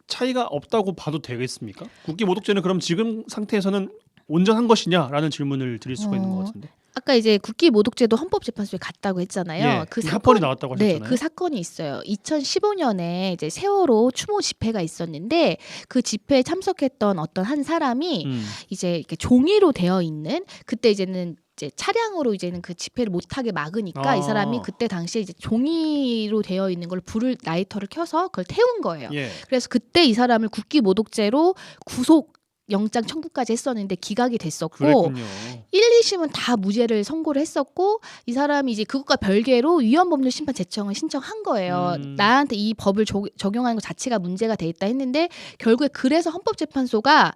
차이가 없다고 봐도 되겠습니까? 국기모독죄는 그럼 지금 상태에서는 온전한 것이냐라는 질문을 드릴 수가 있는 것 같은데. 아까 이제 국기모독죄도 헌법재판소에 갔다고 했잖아요. 예, 그 사건이 나왔다고 하셨잖아요. 네, 그 사건이 있어요. 2015년에 이제 세월호 추모 집회가 있었는데 그 집회에 참석했던 어떤 한 사람이 이제 이렇게 종이로 되어 있는 그때 이제는 이제 차량으로 이제는 그 집회를 못하게 막으니까 이 사람이 그때 당시에 이제 종이로 되어 있는 걸 불을 라이터를 켜서 그걸 태운 거예요. 예. 그래서 그때 이 사람을 국기모독죄로 구속 영장 청구까지 했었는데 기각이 됐었고 그랬군요. 1, 2심은 다 무죄를 선고를 했었고 이 사람이 이제 그것과 별개로 위헌법률 심판 제청을 신청한 거예요. 나한테 이 법을 적용하는 것 자체가 문제가 돼 있다 했는데 결국에 그래서 헌법재판소가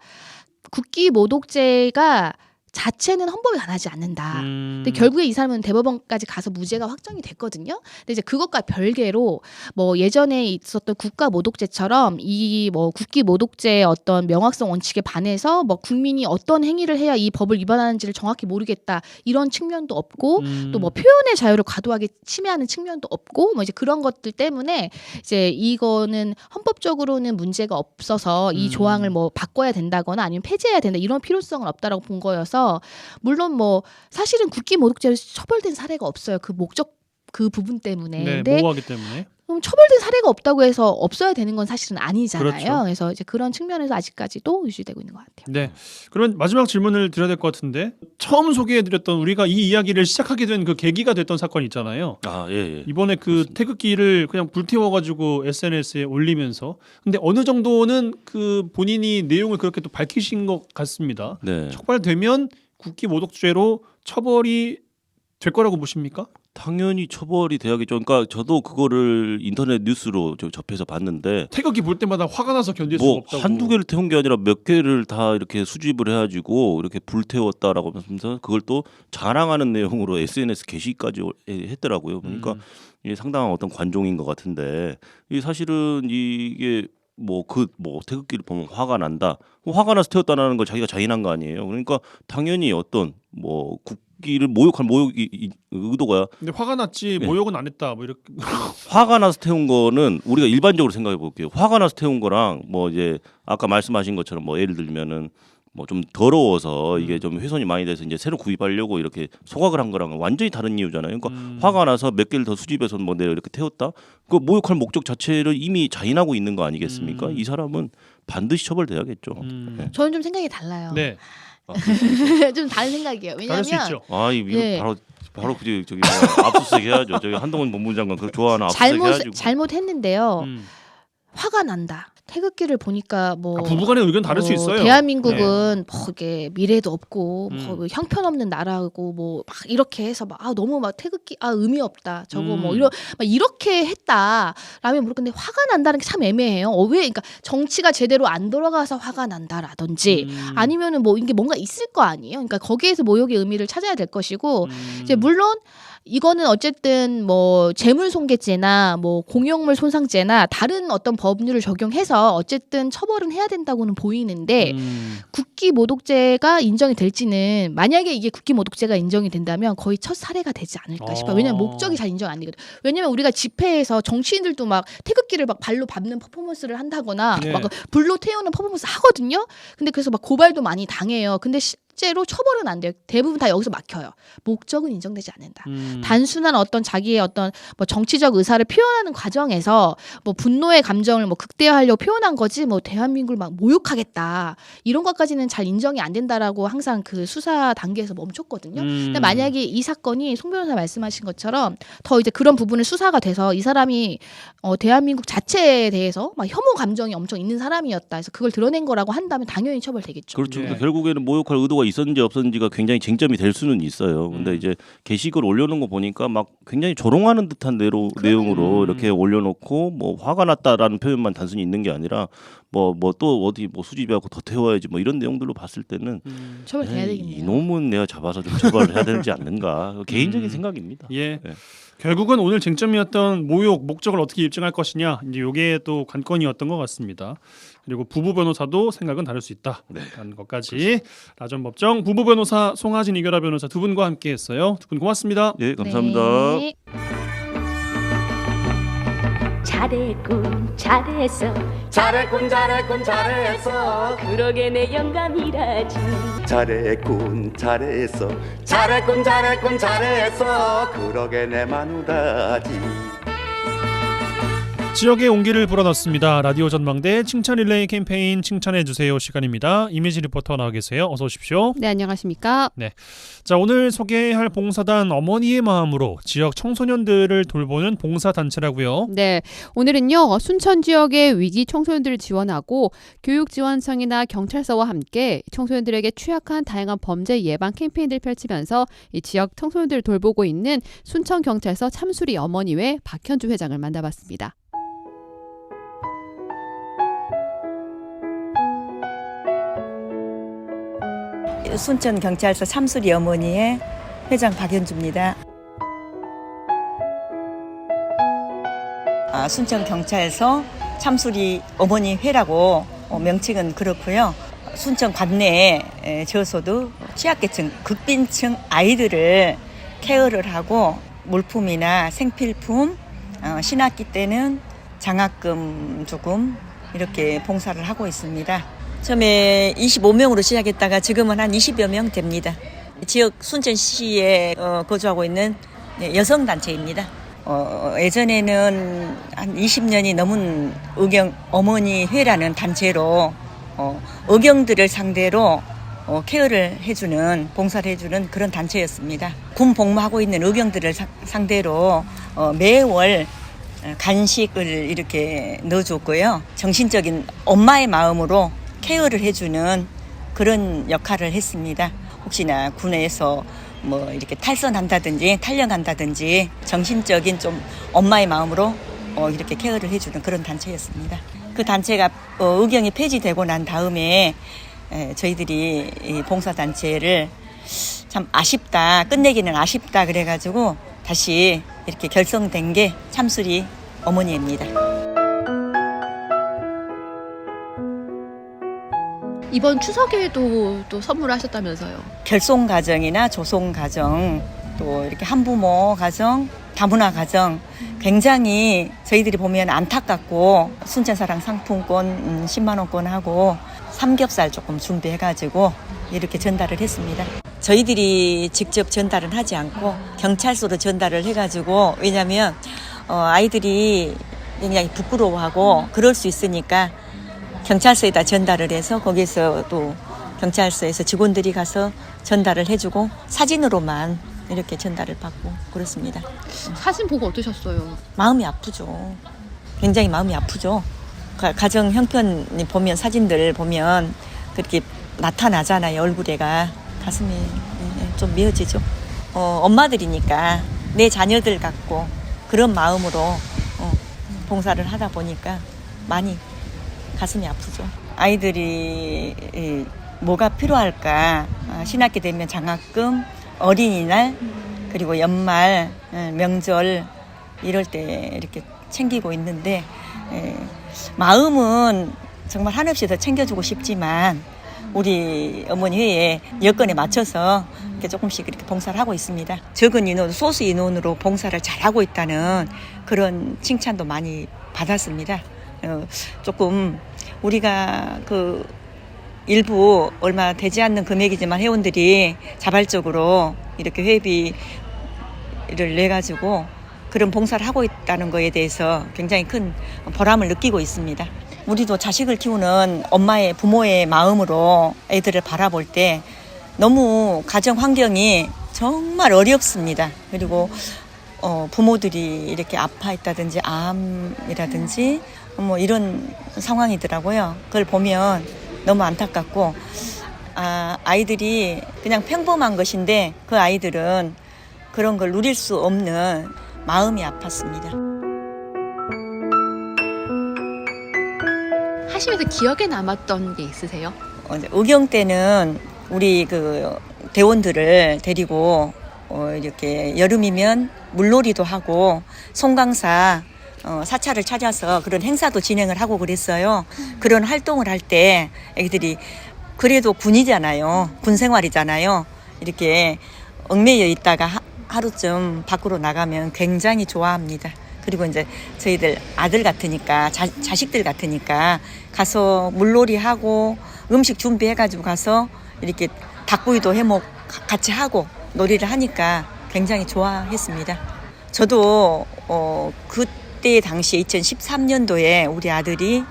국기모독죄가 자체는 헌법에 관하지 않는다. 근데 결국에 이 사람은 대법원까지 가서 무죄가 확정이 됐거든요. 근데 이제 그것과 별개로 뭐 예전에 있었던 국가모독죄처럼 이 뭐 국기모독죄의 어떤 명확성 원칙에 반해서 뭐 국민이 어떤 행위를 해야 이 법을 위반하는지를 정확히 모르겠다 이런 측면도 없고 또 뭐 표현의 자유를 과도하게 침해하는 측면도 없고 뭐 이제 그런 것들 때문에 이제 이거는 헌법적으로는 문제가 없어서 이 조항을 뭐 바꿔야 된다거나 아니면 폐지해야 된다 이런 필요성은 없다라고 본 거여서. 물론 뭐 사실은 국기모독죄로 처벌된 사례가 없어요. 그 목적 그 부분 때문에. 네, 근데 모호하기 때문에. 그럼 처벌된 사례가 없다고 해서 없어야 되는 건 사실은 아니잖아요. 그렇죠. 그래서 이제 그런 측면에서 아직까지도 유지되고 있는 것 같아요. 네. 그러면 마지막 질문을 드려야 될 것 같은데 처음 소개해드렸던 우리가 이 이야기를 시작하게 된 그 계기가 됐던 사건 있잖아요. 아, 예. 이번에 그 태극기를 그냥 불태워가지고 SNS에 올리면서 근데 어느 정도는 그 본인이 내용을 그렇게 또 밝히신 것 같습니다. 네. 촉발되면 국기모독죄로 처벌이 될 거라고 보십니까? 당연히 처벌이 돼야겠죠. 그러니까 저도 그거를 인터넷 뉴스로 접해서 봤는데 태극기 볼 때마다 화가 나서 견딜 수가 뭐 없다고. 한두 개를 태운 게 아니라 몇 개를 다 이렇게 수집을 해가지고 이렇게 불태웠다라고 하면서 그걸 또 자랑하는 내용으로 SNS 게시까지 했더라고요. 그러니까 이게 상당한 어떤 관종인 것 같은데 이 사실은 이게 뭐 태극기를 보면 화가 난다. 화가 나서 태웠다는 걸 자기가 자인한 거 아니에요. 그러니까 당연히 어떤 뭐 국기를 모욕할 모욕이 의도가. 근데 화가 났지 네. 모욕은 안 했다. 뭐 이렇게. 화가 나서 태운 거는 우리가 일반적으로 생각해 볼게요. 화가 나서 태운 거랑 뭐 이제 아까 말씀하신 것처럼 뭐 예를 들면은 뭐 좀 더러워서 이게 좀 훼손이 많이 돼서 이제 새로 구입하려고 이렇게 소각을 한 거랑은 완전히 다른 이유잖아요. 그러니까 화가 나서 몇 개를 더 수집해서 뭐 내가 이렇게 태웠다. 그 모욕할 목적 자체를 이미 자인하고 있는 거 아니겠습니까? 이 사람은 반드시 처벌돼야겠죠. 네. 저는 좀 생각이 달라요. 네. 좀 다른 생각이에요. 다를 수 왜냐하면 있죠. 아, 이거 네. 바로 저기 뭐 압수수색 해야죠. 저기 한동훈 법무장관 그 좋아하는 압수수색 해야죠. 잘못했는데요. 화가 난다. 태극기를 보니까 뭐 부부간의 의견 다를 수 있어요. 대한민국은 뭐 이게 미래도 없고 뭐 형편없는 나라고 뭐 막 이렇게 해서 막 너무 막 태극기 의미 없다. 저거 뭐 이렇게 했다라면 모르겠는데 화가 난다는 게 참 애매해요. 왜 그러니까 정치가 제대로 안 돌아가서 화가 난다라든지 아니면은 뭐 이게 뭔가 있을 거 아니에요. 그러니까 거기에서 모욕의 의미를 찾아야 될 것이고 이제 물론 이거는 어쨌든 뭐 재물손괴죄나 뭐 공용물 손상죄나 다른 어떤 법률을 적용해서 어쨌든 처벌은 해야 된다고는 보이는데 국기 모독죄가 인정이 될지는 만약에 이게 국기 모독죄가 인정이 된다면 거의 첫 사례가 되지 않을까 싶어요. 왜냐하면 목적이 잘 인정 안 되거든. 왜냐하면 우리가 집회에서 정치인들도 막 태극기를 막 발로 밟는 퍼포먼스를 한다거나 네. 막 불로 태우는 퍼포먼스 하거든요. 근데 그래서 막 고발도 많이 당해요. 근데 실제로 처벌은 안 돼요. 대부분 다 여기서 막혀요. 목적은 인정되지 않는다. 단순한 어떤 자기의 어떤 뭐 정치적 의사를 표현하는 과정에서 뭐 분노의 감정을 뭐 극대화하려고 표현한 거지 뭐 대한민국을 막 모욕하겠다 이런 것까지는 잘 인정이 안 된다라고 항상 그 수사 단계에서 멈췄거든요. 근데 만약에 이 사건이 송 변호사 말씀하신 것처럼 더 이제 그런 부분을 수사가 돼서 이 사람이 대한민국 자체에 대해서 막 혐오 감정이 엄청 있는 사람이었다. 해서 그걸 드러낸 거라고 한다면 당연히 처벌되겠죠. 그렇죠. 네. 그러니까 결국에는 모욕할 의도가 있었는지 없었는지가 굉장히 쟁점이 될 수는 있어요. 근데 이제 게시글 올려놓은 거 보니까 막 굉장히 조롱하는 듯한 내용으로 이렇게 올려놓고 뭐 화가 났다라는 표현만 단순히 있는 게 아니라 뭐 또 어디 뭐 수집하고 더 태워야지 뭐 이런 내용들로 봤을 때는 처벌돼야 되겠네요. 이놈은 내가 잡아서 좀 처벌을 해야 되지 않는가 개인적인 생각입니다. 예. 네. 결국은 오늘 쟁점이었던 모욕 목적을 어떻게 입증할 것이냐 이제 이게 또 관건이었던 것 같습니다. 그리고 부부 변호사도 생각은 다를 수 있다라는 것까지 라전 법정 부부 변호사 송하진 이결하 변호사 두 분과 함께했어요. 두 분 고맙습니다. 예, 감사합니다. 네. 잘했군 잘했어 잘했군 잘했군 잘했어 그러게 내 영감이라지 잘했군 잘했어 잘했군 잘했군 잘했어 그러게 내 마누라지. 지역의 온기를 불어넣습니다. 라디오 전망대 칭찬 릴레이 캠페인 칭찬해주세요 시간입니다. 이미지 리포터 나와 계세요. 어서 오십시오. 네, 안녕하십니까? 자, 오늘 소개할 봉사단 어머니의 마음으로 지역 청소년들을 돌보는 봉사단체라고요. 네, 오늘은요 순천 지역의 위기 청소년들을 지원하고 교육지원청이나 경찰서와 함께 청소년들에게 취약한 다양한 범죄 예방 캠페인을 펼치면서 이 지역 청소년들을 돌보고 있는 순천경찰서 참수리 어머니회 박현주 회장을 만나봤습니다. 순천경찰서 참수리 어머니의 회장 박현주입니다. 순천경찰서 참수리 어머니회라고 명칭은 그렇고요. 순천 관내에 저소득 취약계층 극빈층 아이들을 케어를 하고 물품이나 생필품, 신학기 때는 장학금 조금 이렇게 봉사를 하고 있습니다. 처음에 25명으로 시작했다가 지금은 한 20여 명 됩니다. 지역 순천시에 거주하고 있는 여성단체입니다. 예전에는 한 20년이 넘은 의경 어머니회라는 단체로 의경들을 상대로 케어를 해주는 봉사를 해주는 그런 단체였습니다. 군 복무하고 있는 의경들을 상대로 매월 간식을 이렇게 넣어줬고요. 정신적인 엄마의 마음으로 케어를 해주는 그런 역할을 했습니다. 혹시나 군에서 뭐 이렇게 탈선한다든지 탈영한다든지 정신적인 좀 엄마의 마음으로 이렇게 케어를 해주는 그런 단체였습니다. 그 단체가 의경이 폐지되고 난 다음에 저희들이 이 봉사단체를 참 아쉽다, 끝내기는 아쉽다 그래가지고 다시 이렇게 결성된 게 참수리 어머니입니다. 이번 추석에도 또 선물을 하셨다면서요? 결손 가정이나 조손 가정, 또 이렇게 한부모 가정, 다문화 가정 굉장히 저희들이 보면 안타깝고 순천사랑 상품권 10만 원권 하고 삼겹살 조금 준비해가지고 이렇게 전달을 했습니다. 저희들이 직접 전달은 하지 않고 경찰서로 전달을 해가지고 왜냐하면 아이들이 굉장히 부끄러워하고 그럴 수 있으니까 경찰서에다 전달을 해서 거기서 또 경찰서에서 직원들이 가서 전달을 해주고 사진으로만 이렇게 전달을 받고 그렇습니다. 사진 보고 어떠셨어요? 마음이 아프죠. 굉장히 마음이 아프죠. 가정 형편이 보면 사진들 보면 그렇게 나타나잖아요. 얼굴에가 가슴이 좀 미어지죠. 엄마들이니까 내 자녀들 같고 그런 마음으로 봉사를 하다 보니까 많이 가슴이 아프죠. 아이들이 뭐가 필요할까? 신학기 되면 장학금, 어린이날, 그리고 연말, 명절 이럴 때 이렇게 챙기고 있는데 마음은 정말 한없이 더 챙겨주고 싶지만 우리 어머니 회에 여건에 맞춰서 이렇게 조금씩 이렇게 봉사를 하고 있습니다. 적은 인원, 소수 인원으로 봉사를 잘하고 있다는 그런 칭찬도 많이 받았습니다. 조금 우리가 그 일부 얼마 되지 않는 금액이지만 회원들이 자발적으로 이렇게 회비를 내가지고 그런 봉사를 하고 있다는 거에 대해서 굉장히 큰 보람을 느끼고 있습니다. 우리도 자식을 키우는 엄마의 부모의 마음으로 애들을 바라볼 때 너무 가정 환경이 정말 어렵습니다. 그리고 부모들이 이렇게 아파있다든지 암이라든지 뭐 이런 상황이더라고요. 그걸 보면 너무 안타깝고 아이들이 그냥 평범한 것인데 그 아이들은 그런 걸 누릴 수 없는 마음이 아팠습니다. 하시면서 기억에 남았던 게 있으세요? 의경 때는 우리 그 대원들을 데리고 이렇게 여름이면 물놀이도 하고 송강사 사찰을 찾아서 그런 행사도 진행을 하고 그랬어요. 그런 활동을 할 때 애기들이 그래도 군이잖아요. 군 생활이잖아요. 이렇게 얽매여 있다가 하루쯤 밖으로 나가면 굉장히 좋아합니다. 그리고 이제 저희들 아들 같으니까 자식들 같으니까 가서 물놀이 하고 음식 준비해가지고 가서 이렇게 닭구이도 같이 하고 놀이를 하니까 굉장히 좋아했습니다. 저도 그때 당시 2013년도에 우리 아들이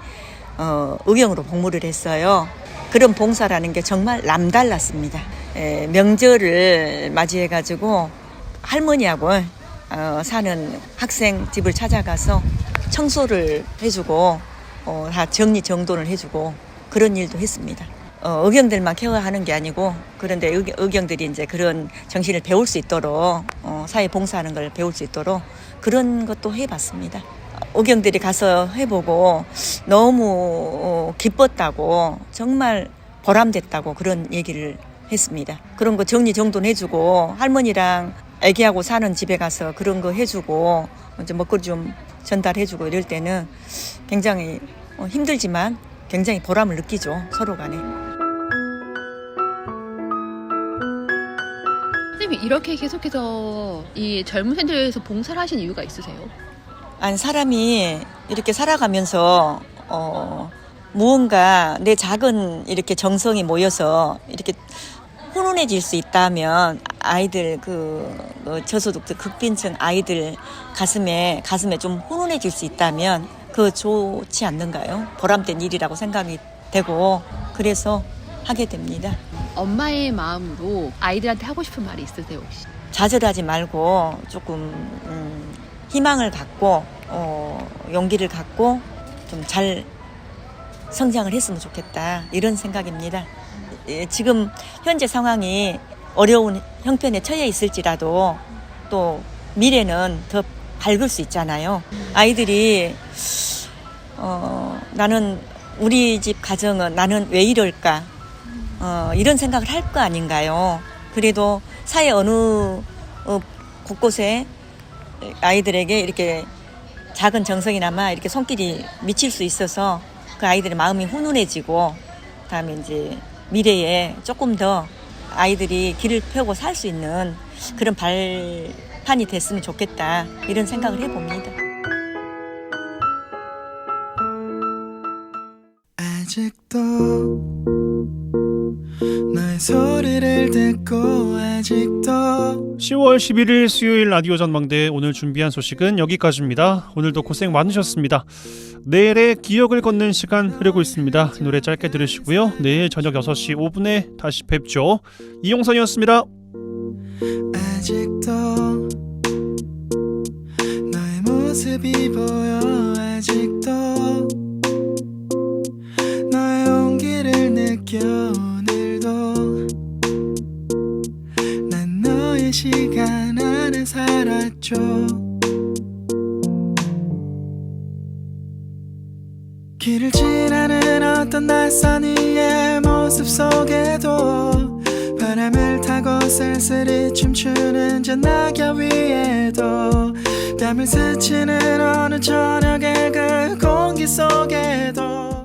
의경으로 복무를 했어요. 그런 봉사라는 게 정말 남달랐습니다. 명절을 맞이해가지고 할머니하고 사는 학생 집을 찾아가서 청소를 해주고 다 정리정돈을 해주고 그런 일도 했습니다. 의경들만 케어하는 게 아니고 그런데 의경들이 이제 그런 정신을 배울 수 있도록 사회 봉사하는 걸 배울 수 있도록 그런 것도 해봤습니다. 의경들이 가서 해보고 너무 기뻤다고 정말 보람됐다고 그런 얘기를 했습니다. 그런 거 정리정돈해주고 할머니랑 애기하고 사는 집에 가서 그런 거 해주고 이제 먹거리 좀 전달해주고 이럴 때는 굉장히 힘들지만 굉장히 보람을 느끼죠. 서로 간에. 선생님 이렇게 계속해서 이 젊은 팬들에서 봉사를 하신 이유가 있으세요? 아니 사람이 이렇게 살아가면서 무언가 내 작은 이렇게 정성이 모여서 이렇게 훈훈해질 수 있다면 아이들 저소득 극빈층 아이들 가슴에 좀 훈훈해질 수 있다면 좋지 않는가요? 보람된 일이라고 생각이 되고 그래서 하게 됩니다. 엄마의 마음으로 아이들한테 하고 싶은 말이 있으세요 혹시? 좌절하지 말고 조금 희망을 갖고 용기를 갖고 좀 잘 성장을 했으면 좋겠다 이런 생각입니다. 지금 현재 상황이 어려운 형편에 처해 있을지라도 또 미래는 더 밝을 수 있잖아요. 아이들이 나는 우리 집 가정은 나는 왜 이럴까 이런 생각을 할 거 아닌가요. 그래도 사회 어느 곳곳에 아이들에게 이렇게 작은 정성이나마 이렇게 손길이 미칠 수 있어서 그 아이들의 마음이 훈훈해지고 그다음에 이제 미래에 조금 더 아이들이 길을 펴고 살 수 있는 그런 발판이 됐으면 좋겠다 이런 생각을 해봅니다. 아직도 너의 소리를 듣고 아직도 10월 11일 수요일 라디오 전망대 오늘 준비한 소식은 여기까지입니다. 오늘도 고생 많으셨습니다. 내일의 기억을 걷는 시간 흐르고 있습니다. 노래 짧게 들으시고요. 내일 저녁 6시 5분에 다시 뵙죠. 이용선이었습니다. 아직도 너의 모습이 보여 아직도 너의 온기를 느껴 오늘도 난 너의 시간 안에 살았죠. 길을 지나는 어떤 낯선 이의 모습 속에도 바람을 타고 쓸쓸히 춤추는 저 낙엽 위에도 뺨을 스치는 어느 저녁의 그 공기 속에도